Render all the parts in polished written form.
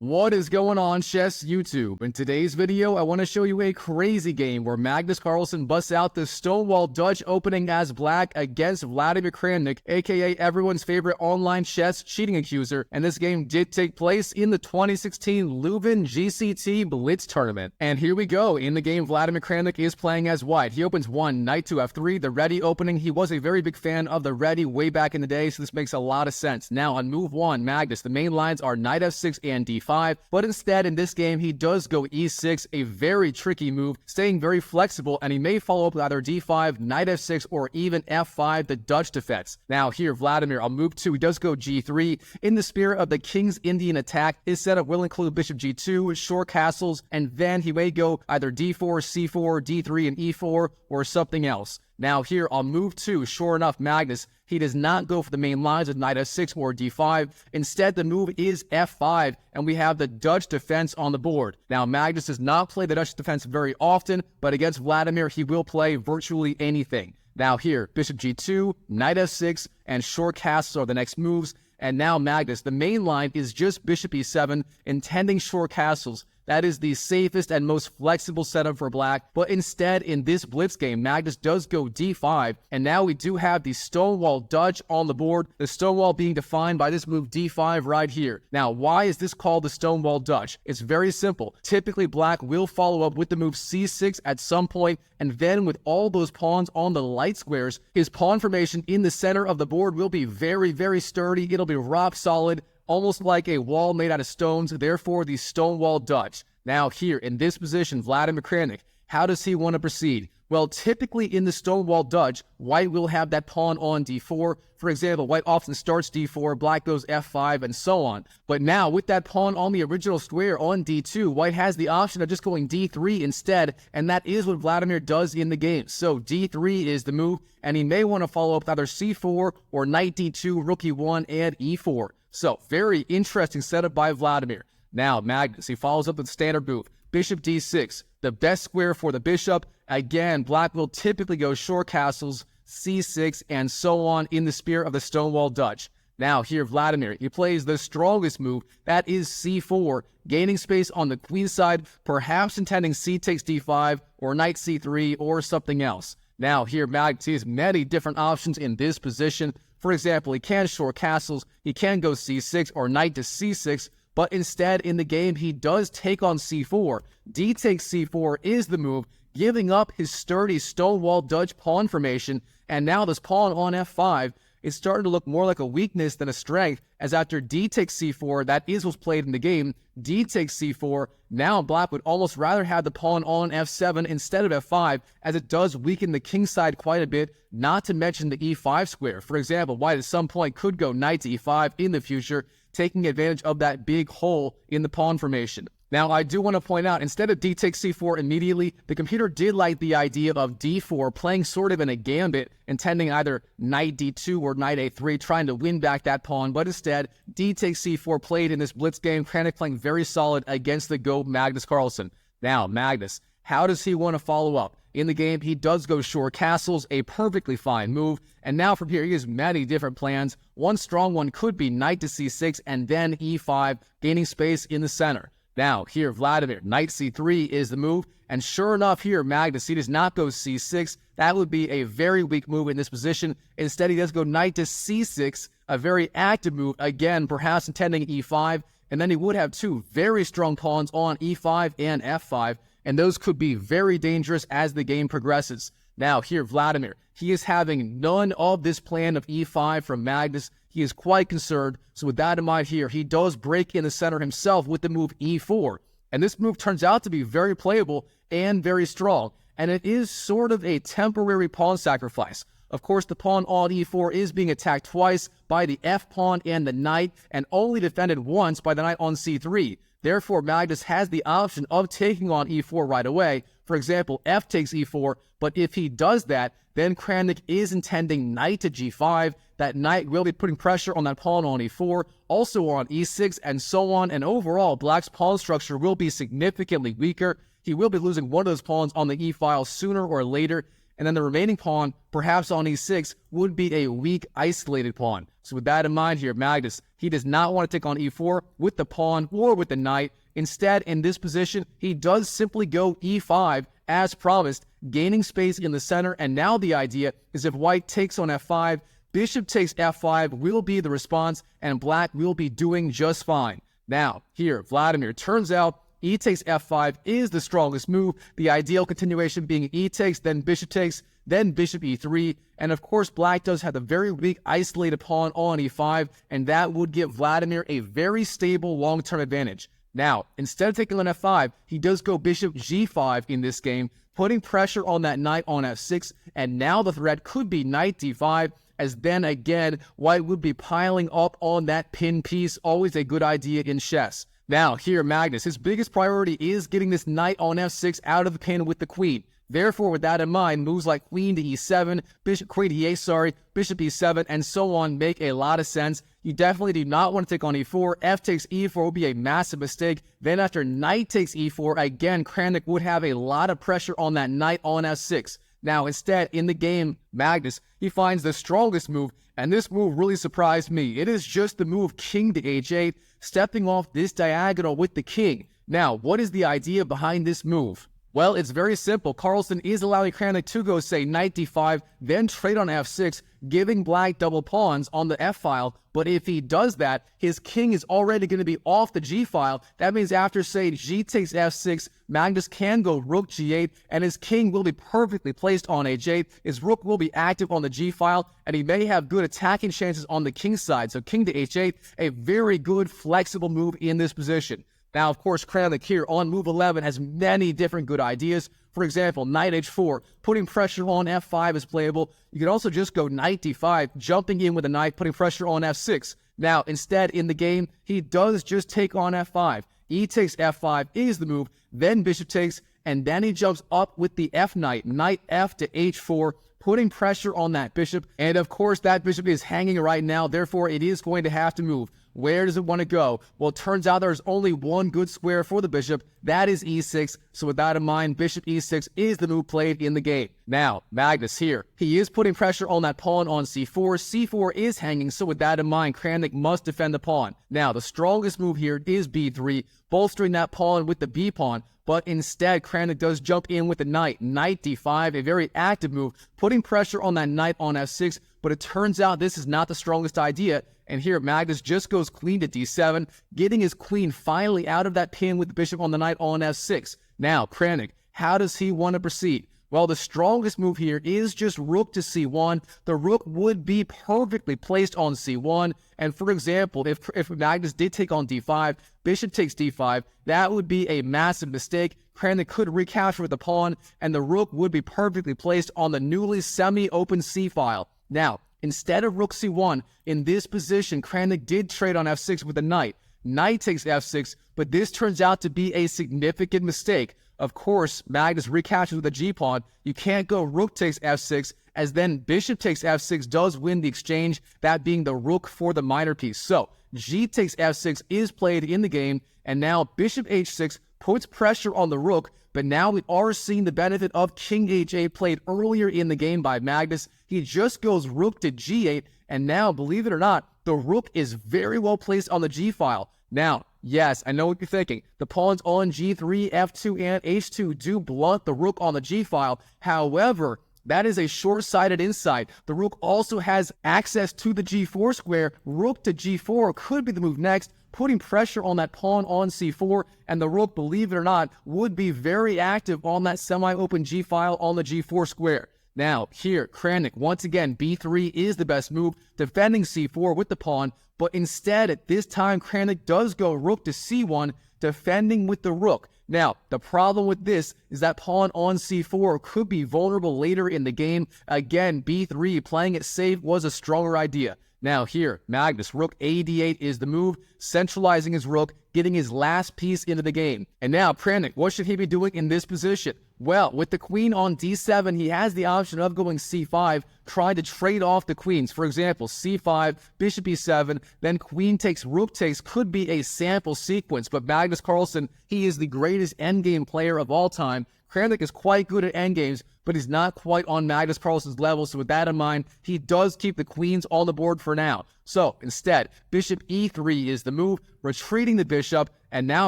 What is going on, chess YouTube? In today's video, I want to show you a crazy game where Magnus Carlsen busts out the Stonewall Dutch Opening as black against Vladimir Kramnik, aka everyone's favorite online chess cheating accuser, and this game did take place in the 2016 Leuven GCT Blitz Tournament. And here we go. In the game, Vladimir Kramnik is playing as white. He opens one, knight to f3, the ready opening. He was a very big fan of the ready way back in the day, so this makes a lot of sense. Now, on move one, Magnus, the main lines are knight f6 and d5. But instead, in this game, he does go e6, a very tricky move, staying very flexible, and he may follow up with either d5, knight f6, or even f5, the Dutch defense. Now here, Vladimir, on move two, he does go g3. In the spirit of the King's Indian attack, his setup will include bishop g2, short castles, and then he may go either d4, c4, d3, and e4, or something else. Now here, on move two, sure enough, Magnus, he does not go for the main lines of knight f6 or d5. Instead, the move is f5, and we have the Dutch defense on the board. Now, Magnus does not play the Dutch defense very often, but against Vladimir, he will play virtually anything. Now here, bishop g2, knight f6, and short castles are the next moves. And now Magnus, the main line is just bishop e7, intending short castles. That is the safest and most flexible setup for black, but instead in this blitz game, Magnus does go d5, and now we do have the Stonewall Dutch on the board, the Stonewall being defined by this move d5 right here. Now, why is this called the Stonewall Dutch? It's very simple. Typically, black will follow up with the move c6 at some point, and then with all those pawns on the light squares, his pawn formation in the center of the board will be very, very sturdy. It'll be rock solid, almost like a wall made out of stones, therefore the Stonewall Dutch. Now here, in this position, Vladimir Kramnik, how does he want to proceed? Well, typically in the Stonewall Dutch, white will have that pawn on d4. For example, white often starts d4, black goes f5, and so on. But now, with that pawn on the original square on d2, white has the option of just going d3 instead, and that is what Vladimir does in the game. So d3 is the move, and he may want to follow up with either c4 or knight d2, rook e1, and e4. So, very interesting setup by Vladimir. Now, Magnus, he follows up with the standard move. Bishop d6, the best square for the bishop. Again, black will typically go short castles, c6, and so on in the spirit of the Stonewall Dutch. Now, here, Vladimir, he plays the strongest move. That is c4, gaining space on the queenside, perhaps intending c takes d5, or knight c3, or something else. Now, here, Magnus has many different options in this position. For example, he can short castles, he can go c6 or knight to c6, but instead in the game he does take on c4. D takes c4 is the move, giving up his sturdy Stonewall Dutch pawn formation, and now this pawn on f5 is starting to look more like a weakness than a strength, as after d takes c4, that is what's played in the game, d takes c4, now black would almost rather have the pawn on f7 instead of f5, as it does weaken the king side quite a bit, not to mention the e5 square. For example, white at some point could go knight to e5 in the future, taking advantage of that big hole in the pawn formation. Now, I do want to point out, instead of d takes c4 immediately, the computer did like the idea of d4 playing sort of in a gambit, intending either knight d2 or knight a3, trying to win back that pawn, but instead, d takes c4 played in this blitz game, Kramnik playing very solid against the GOAT Magnus Carlsen. Now, Magnus, how does he want to follow up? In the game, he does go short castles, a perfectly fine move, and now from here he has many different plans. One strong one could be knight to c6 and then e5, gaining space in the center. Now, here, Vladimir, knight c3 is the move, and sure enough here, Magnus, he does not go c6. That would be a very weak move in this position. Instead, he does go knight to c6, a very active move, again, perhaps intending e5, and then he would have two very strong pawns on e5 and f5, and those could be very dangerous as the game progresses. Now, here, Vladimir, he is having none of this plan of e5 from Magnus. He is quite concerned, so with that in mind here, he does break in the center himself with the move e4. And this move turns out to be very playable and very strong, and it is sort of a temporary pawn sacrifice. Of course, the pawn on e4 is being attacked twice by the f-pawn and the knight, and only defended once by the knight on c3. Therefore, Magnus has the option of taking on e4 right away. For example, f takes e4, but if he does that, then Kramnik is intending knight to g5. That knight will be putting pressure on that pawn on e4, also on e6, and so on, and overall, black's pawn structure will be significantly weaker. He will be losing one of those pawns on the e-file sooner or later, and then the remaining pawn, perhaps on e6, would be a weak, isolated pawn. So with that in mind here, Magnus, he does not want to take on e4 with the pawn or with the knight. Instead, in this position, he does simply go e5 as promised, gaining space in the center, and now the idea is if white takes on f5, bishop takes f5 will be the response, and black will be doing just fine. Now, here, Vladimir, turns out e takes f5 is the strongest move, the ideal continuation being e takes, then bishop e3, and of course black does have the very weak isolated pawn on e5, and that would give Vladimir a very stable long-term advantage. Now, instead of taking on f5, he does go bishop g5 in this game, putting pressure on that knight on f6, and now the threat could be knight d5, as then again, white would be piling up on that pin piece, always a good idea in chess. Now, here, Magnus, his biggest priority is getting this knight on f6 out of the pin with the queen. Therefore, with that in mind, moves like queen to e7, queen to e8, bishop e7, and so on make a lot of sense. You definitely do not want to take on e4. F takes e4 would be a massive mistake. Then after knight takes e4, again, Kramnik would have a lot of pressure on that knight on f6. Now, instead, in the game, Magnus, he finds the strongest move, and this move really surprised me. It is just the move king to h8, stepping off this diagonal with the king. Now, what is the idea behind this move? Well, it's very simple. Carlsen is allowing Kramnik to go, say, knight d5, then trade on f6, giving black double pawns on the f-file. But if he does that, his king is already going to be off the g-file. That means after, say, g takes f6, Magnus can go rook g8, and his king will be perfectly placed on h8. His rook will be active on the g-file, and he may have good attacking chances on the king side. So king to h8, a very good, flexible move in this position. Now, of course, Kramnik here on move 11 has many different good ideas. For example, knight h4, putting pressure on f5 is playable. You can also just go knight d5, jumping in with a knight, putting pressure on f6. Now, instead, in the game, he does just take on f5. E takes f5 is the move, then bishop takes, and then he jumps up with the f knight, knight f to h4, putting pressure on that bishop. And of course, that bishop is hanging right now, therefore it is going to have to move. Where does it want to go? Well, it turns out there's only one good square for the bishop. That is e6. So with that in mind, bishop e6 is the move played in the game. Now, Magnus here. He is putting pressure on that pawn on c4. c4 is hanging, so with that in mind, Kramnik must defend the pawn. Now, the strongest move here is b3, bolstering that pawn with the b pawn. But instead, Kramnik does jump in with the knight. Knight d5, a very active move, putting pressure on that knight on f6. But it turns out this is not the strongest idea. And here, Magnus just goes queen to d7, getting his queen finally out of that pin with the bishop on the knight on f6. Now, Kramnik, how does he want to proceed? Well, the strongest move here is just rook to c1. The rook would be perfectly placed on c1. And for example, if Magnus did take on d5, bishop takes d5, that would be a massive mistake. Kramnik could recapture with the pawn, and the rook would be perfectly placed on the newly semi-open c-file. Now, instead of rook c1, in this position, Kramnik did trade on f6 with the knight. Knight takes f6, but this turns out to be a significant mistake. Of course, Magnus recaptures with a g-pawn. You can't go rook takes f6, as then bishop takes f6 does win the exchange, that being the rook for the minor piece. So, g takes f6 is played in the game, and now bishop h6 puts pressure on the rook, but now we are seeing the benefit of king h8 played earlier in the game by Magnus. He just goes rook to g8, and now, believe it or not, the rook is very well placed on the g-file. Now, yes, I know what you're thinking. The pawns on g3, f2, and h2 do blunt the rook on the g-file. However, that is a short-sighted insight. The rook also has access to the g4 square. Rook to g4 could be the move next, putting pressure on that pawn on c4, and the rook, believe it or not, would be very active on that semi-open g-file on the g4 square. Now, here, Kramnik, once again, b3 is the best move, defending c4 with the pawn, but instead, at this time, Kramnik does go rook to c1, defending with the rook. Now, the problem with this is that pawn on c4 could be vulnerable later in the game. Again, b3, playing it safe was a stronger idea. Now here, Magnus, rook a d8 is the move, centralizing his rook, getting his last piece into the game. And now, Kramnik, what should he be doing in this position? Well, with the queen on d7, he has the option of going c5, trying to trade off the queens. For example, c5, bishop e7, then queen takes, rook takes could be a sample sequence. But Magnus Carlsen, he is the greatest endgame player of all time. Kramnik is quite good at endgames, but he's not quite on Magnus Carlsen's level. So with that in mind, he does keep the queens on the board for now. So instead, bishop e3 is the move, retreating the bishop, and now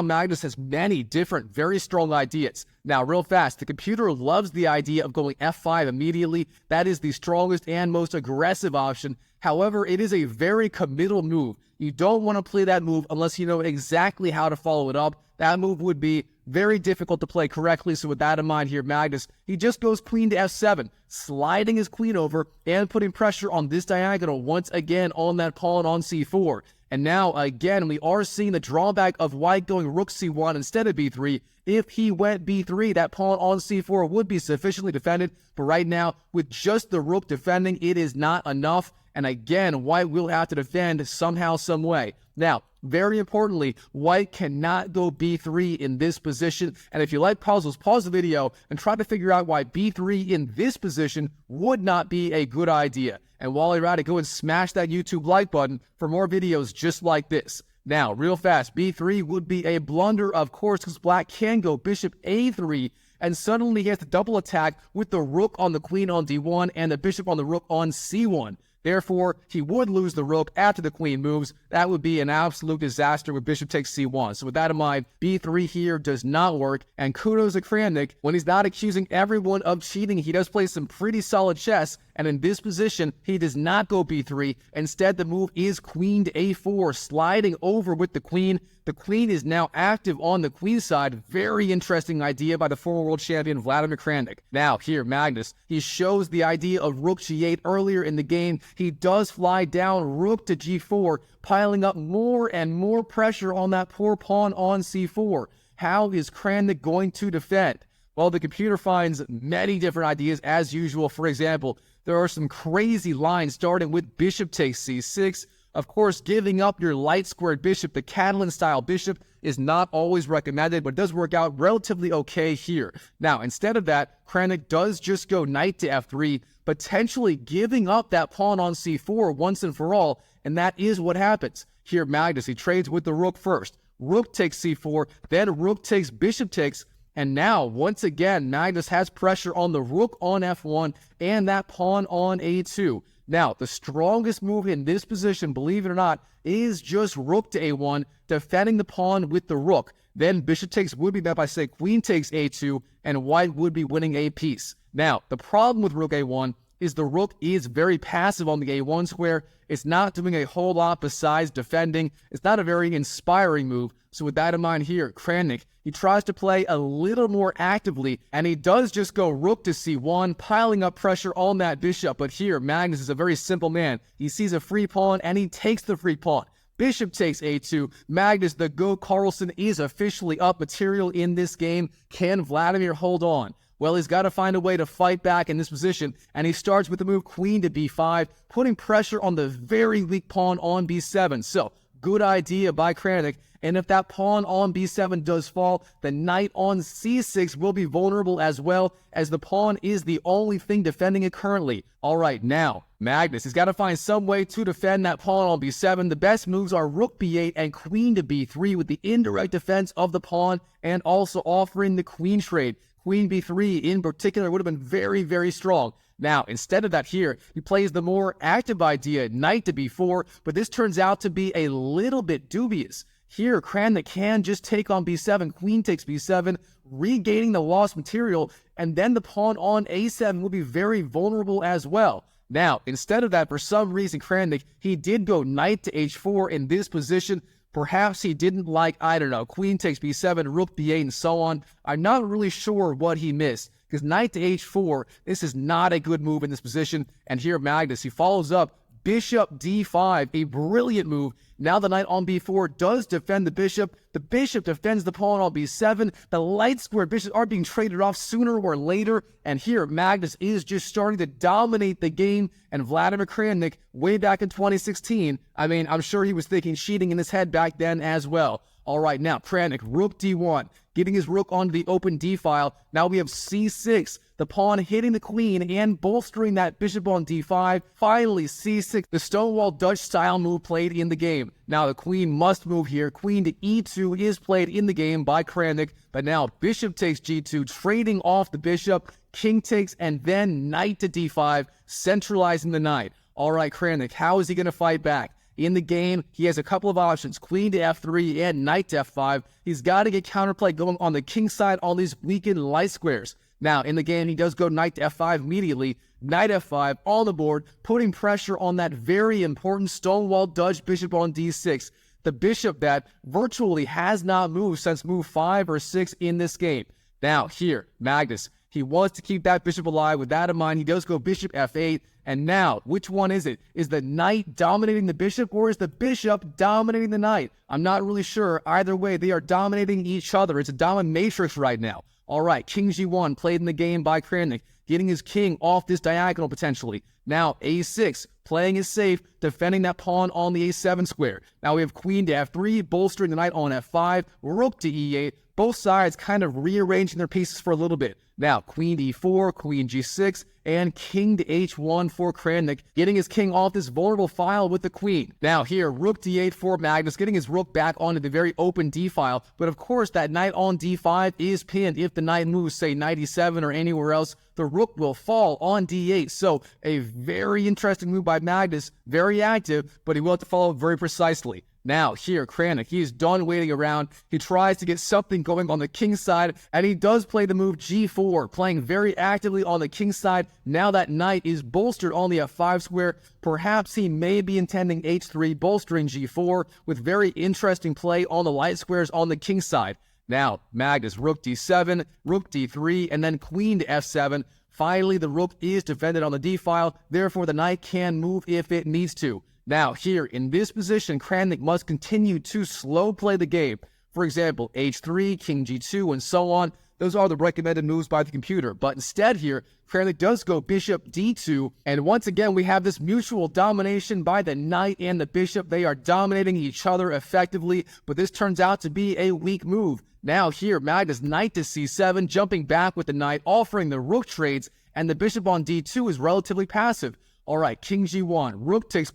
Magnus has many different, very strong ideas. Now, real fast, the computer loves the idea of going f5 immediately. That is the strongest and most aggressive option. However, it is a very committal move. You don't want to play that move unless you know exactly how to follow it up. That move would be very difficult to play correctly. So with that in mind here, Magnus, he just goes queen to f7, sliding his queen over and putting pressure on this diagonal once again on that pawn on c4. And now, again, we are seeing the drawback of white going rook c1 instead of b3. If he went b3, that pawn on c4 would be sufficiently defended. But right now, with just the rook defending, it is not enough. And again, white will have to defend somehow, some way. Now, very importantly, white cannot go b3 in this position. And if you like puzzles, pause the video and try to figure out why b3 in this position would not be a good idea. And while you're at it, go and smash that YouTube like button for more videos just like this. Now, real fast, b3 would be a blunder, of course, because black can go bishop a3, and suddenly he has to double attack with the rook on the queen on d1 and the bishop on the rook on c1. Therefore, he would lose the rook after the queen moves. That would be an absolute disaster with bishop takes c1. So with that in mind, b3 here does not work. And kudos to Kramnik. When he's not accusing everyone of cheating, he does play some pretty solid chess. And in this position, he does not go b3. Instead, the move is queen to a4, sliding over with the queen. The queen is now active on the queen side. Very interesting idea by the former world champion Vladimir Kramnik. Now, here, Magnus, he shows the idea of rook g8 earlier in the game. He does fly down rook to g4, piling up more and more pressure on that poor pawn on c4. How is Kramnik going to defend? Well, the computer finds many different ideas as usual. For example, there are some crazy lines starting with bishop takes c6. Of course, giving up your light squared bishop, the Catalan-style bishop, is not always recommended, but it does work out relatively okay here. Now, instead of that, Kramnik does just go knight to f3, potentially giving up that pawn on c4 once and for all, and that is what happens. Here, Magnus, he trades with the rook first. Rook takes c4, then rook takes bishop takes, and now, once again, Magnus has pressure on the rook on f1 and that pawn on a2. Now, the strongest move in this position, believe it or not, is just rook to a1, defending the pawn with the rook. Then bishop takes would be met by, say, queen takes a2, and white would be winning a piece. Now, the problem with rook a1 is the rook is very passive on the a1 square. It's not doing a whole lot besides defending. It's not a very inspiring move. So with that in mind here, Kramnik, he tries to play a little more actively, and he does just go rook to c1, piling up pressure on that bishop. But here, Magnus is a very simple man. He sees a free pawn, and he takes the free pawn. Bishop takes a2. Magnus, the GOAT Carlsen, is officially up material in this game. Can Vladimir hold on? Well, he's got to find a way to fight back in this position, and he starts with the move queen to b5, putting pressure on the very weak pawn on b7. So, good idea by Kramnik. And if that pawn on b7 does fall, the knight on c6 will be vulnerable as well, as the pawn is the only thing defending it currently. All right, now, Magnus has got to find some way to defend that pawn on b7. The best moves are rook b8 and queen to b3 with the indirect defense of the pawn and also offering the queen trade. Queen b3 in particular would have been very, very strong. Now, instead of that here, he plays the more active idea, knight to b4, but this turns out to be a little bit dubious. Here, Kramnik can just take on b7, queen takes b7, regaining the lost material, and then the pawn on a7 will be very vulnerable as well. Now, instead of that, for some reason, Kramnik, he did go knight to h4 in this position. Perhaps he didn't like, I don't know, queen takes b7, rook b8, and so on. I'm not really sure what he missed, because knight to h4, this is not a good move in this position. And here, Magnus, he follows up bishop d5, a brilliant move. Now the knight on b4 does defend the bishop. The bishop defends the pawn on b7. The light square bishops are being traded off sooner or later. And here, Magnus is just starting to dominate the game. And Vladimir Kramnik, way back in 2016, I mean, I'm sure he was thinking cheating in his head back then as well. All right, now Kramnik, rook d1, getting his rook onto the open d file. Now we have c6, the pawn hitting the queen and bolstering that bishop on d5. Finally, c6, the Stonewall Dutch style move played in the game. Now the queen must move here. Queen to e2 is played in the game by Kramnik, but now bishop takes g2, trading off the bishop. King takes, and then knight to d5, centralizing the knight. All right, Kramnik, how is he going to fight back? In the game, he has a couple of options, queen to f3 and knight to f5. He's got to get counterplay going on the king side on these weakened light squares. Now, in the game, he does go knight to f5 immediately. Knight f5 on the board, putting pressure on that very important Stonewall Dutch bishop on d6. The bishop that virtually has not moved since move 5 or 6 in this game. Now, here, Magnus, he wants to keep that bishop alive. With that in mind, he does go bishop f8. And now, which one is it? Is the knight dominating the bishop, or is the bishop dominating the knight? I'm not really sure. Either way, they are dominating each other. It's a dominatrix right now. All right, king g1 played in the game by Kramnik, getting his king off this diagonal potentially. Now, a6, playing it safe, defending that pawn on the a7 square. Now we have queen to f3, bolstering the knight on f5, rook to e8, both sides kind of rearranging their pieces for a little bit. Now, queen to e4, queen g6, and king to h1 for Kramnik, getting his king off this vulnerable file with the queen. Now here, rook d8 for Magnus, getting his rook back onto the very open d file, but of course that knight on d5 is pinned. If the knight moves, say, knight e7 or anywhere else, the rook will fall on d8. So a very interesting move by Magnus, very active, but he will have to follow very precisely. Now, here, Kramnik, he is done waiting around. He tries to get something going on the king side, and he does play the move g4, playing very actively on the king side. Now that knight is bolstered on the f5 square. Perhaps he may be intending h3, bolstering g4, with very interesting play on the light squares on the king side. Now, Magnus, rook d7, rook d3, and then queen to f7. Finally, the rook is defended on the d file, therefore the knight can move if it needs to. Now, here, in this position, Kramnik must continue to slow play the game. For example, h3, king g2, and so on. Those are the recommended moves by the computer. But instead here, Kramnik does go bishop d2, and once again, we have this mutual domination by the knight and the bishop. They are dominating each other effectively, but this turns out to be a weak move. Now here, Magnus, knight to c7, jumping back with the knight, offering the rook trades, and the bishop on d2 is relatively passive. All right, king g1, rook takes,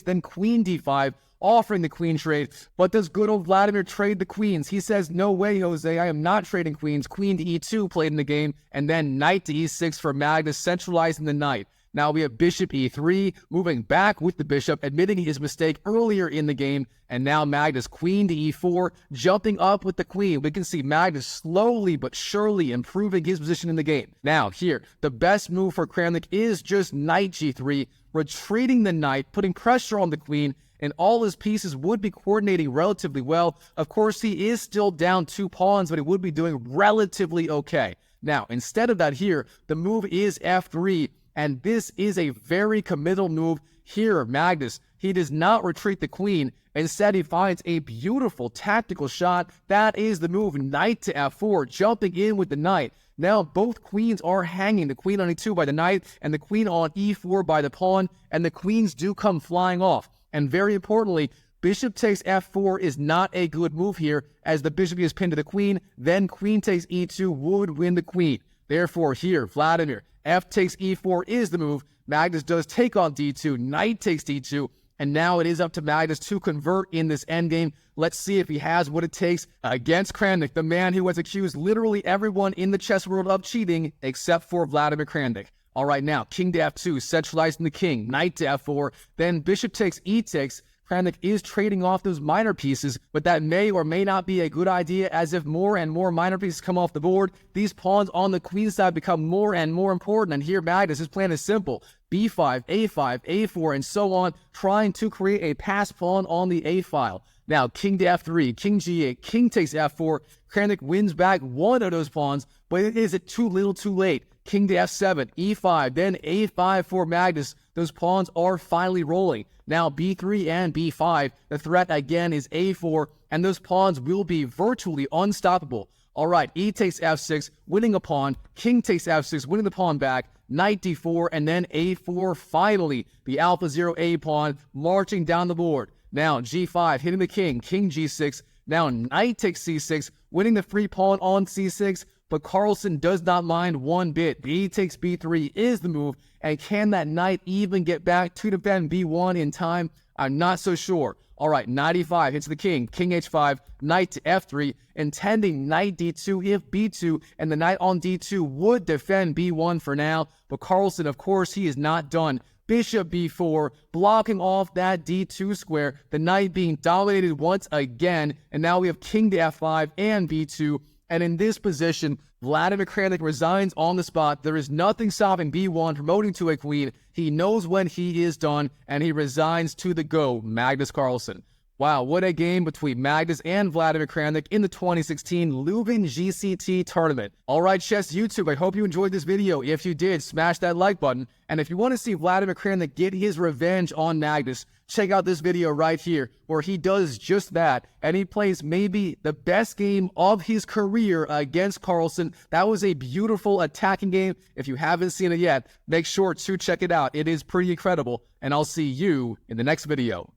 then queen d5, offering the queen trade. But does good old Vladimir trade the queens? He says, no way, Jose, I am not trading queens. Queen to e2 played in the game, and then knight to e6 for Magnus, centralizing the knight. Now we have bishop e3, moving back with the bishop, admitting his mistake earlier in the game, and now Magnus, queen to e4, jumping up with the queen. We can see Magnus slowly but surely improving his position in the game. Now here, the best move for Kramnik is just knight g3, retreating the knight, putting pressure on the queen, and all his pieces would be coordinating relatively well. Of course, he is still down 2 pawns, but he would be doing relatively okay. Now, instead of that here, the move is f3, and this is a very committal move here. Magnus, he does not retreat the queen. Instead, he finds a beautiful tactical shot. That is the move, knight to f4, jumping in with the knight. Now, both queens are hanging, the queen on e2 by the knight, and the queen on e4 by the pawn, and the queens do come flying off. And very importantly, bishop takes f4 is not a good move here, as the bishop is pinned to the queen. Then queen takes e2 would win the queen. Therefore, here, Vladimir, f takes e4 is the move. Magnus does take on d2, knight takes d2, and now it is up to Magnus to convert in this endgame. Let's see if he has what it takes against Kramnik, the man who has accused literally everyone in the chess world of cheating, except for Vladimir Kramnik. All right, now, king to f2, centralizing the king, knight to f4, then bishop takes e takes. Kramnik is trading off those minor pieces, but that may or may not be a good idea, as if more and more minor pieces come off the board, these pawns on the queen side become more and more important. And here Magnus, his plan is simple: b5, a5, a4, and so on, trying to create a pass pawn on the a file. Now, king to f3, king g8, king takes f4. Kramnik wins back one of those pawns, but is it too little too late? King to f7, e5, then a5 for Magnus. Those pawns are finally rolling. Now b3 and b5, the threat again is a4, and those pawns will be virtually unstoppable. All right, e takes f6, winning a pawn. King takes f6, winning the pawn back. Knight d4, and then a4, finally. The alpha 0 a pawn marching down the board. Now g5, hitting the king. King g6, Now knight takes c6, winning the free pawn on c6, but Carlsen does not mind one bit. B takes b3 is the move, and can that knight even get back to defend b1 in time? I'm not so sure. All right, knight e5 hits the king, king h5, knight to f3, intending knight d2 if b2, and the knight on d2 would defend b1 for now, but Carlsen, of course, he is not done. Bishop b4, blocking off that d2 square, the knight being dominated once again, and now we have king to f5 and b2, and in this position, Vladimir Kramnik resigns on the spot. There is nothing stopping b1 promoting to a queen. He knows when he is done, and he resigns to the go, Magnus Carlsen. Wow, what a game between Magnus and Vladimir Kramnik in the 2016 Leuven GCT Tournament. Alright, Chess YouTube, I hope you enjoyed this video. If you did, smash that like button. And if you want to see Vladimir Kramnik get his revenge on Magnus, check out this video right here, where he does just that, and he plays maybe the best game of his career against Carlsen. That was a beautiful attacking game. If you haven't seen it yet, make sure to check it out. It is pretty incredible, and I'll see you in the next video.